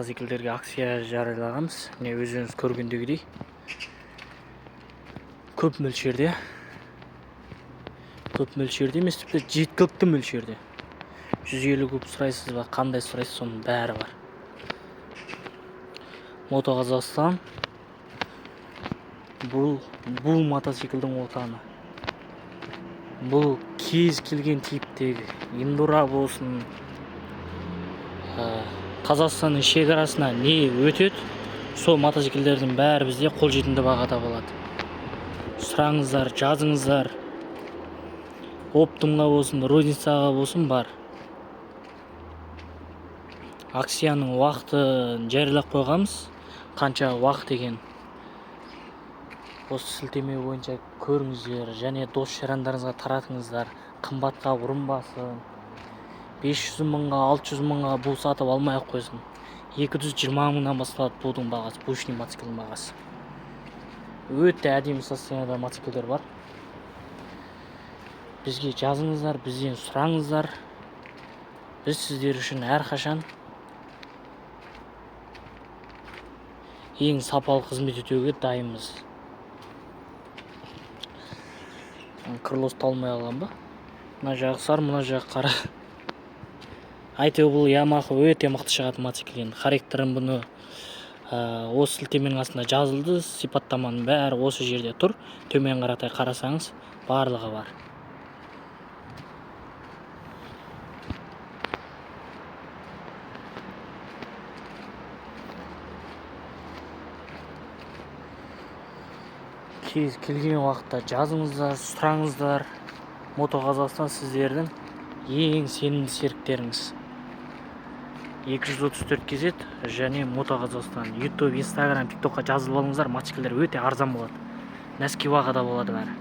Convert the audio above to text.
мотоциклдерге акция жариялаганбыз. Міне өзүңүз көргөндөгүдөй көп мөлчерде эмес, типти жеткиликтүү мөлчерде. 150 куб сурайсызбы, кандай сурайсыз, сонун баары бар. Мото Казакстан бул мотоциклдин отаны. Бул кез келген типтеги индура болсун, Казакстандын шекарасына не өтөт, сол мотоциклдердин баары бизде кол жетимдүү багада болот. Сураңыздар, жазыңыздар. Оптумга болсун, розницага болсун бар. Акциянын убактын жарыялап койганбыз. Канча убакыт экен. Осы силтеме боюнча көрүңүздөр және дос жарандарыңызга таратыңыздар. Кымбатка урунбасын. 500 мыңга, 600 мыңга бул сатып алмай ак койсун. 220 мыңдан башталат будун багасы, бушний мотоциклдин багасы. Өтө адими состоянияда мотоциклдер бар. Бизге жазыңыздар, бизден сураңыздар. Биз сиздер үчүн ар качан эң сапалуу кызмет өтөөгө дайынбыз. Крылосто алмай алганбы? Мына жагы сар, мына жагы кара. Айтып бул Yamaha өтө мыкты чыгат мотоциклдин. Характерин буну осы силтеменин астында жазылды. Сипаттаманын баары осы жерде тур. Төмен каратай карасаңыз, барлыгы бар. Кез келген убакытта жазыңыздар, сураңыздар. Мото Казакстан сиздердин эң сенимдүү сериктериңиз. 234 кезет және Мото Казакстан. YouTube, Instagram, TikTokка жазылып алыңыздар. Мотоциклдер өтө арзан болот. Носки багада болот баары.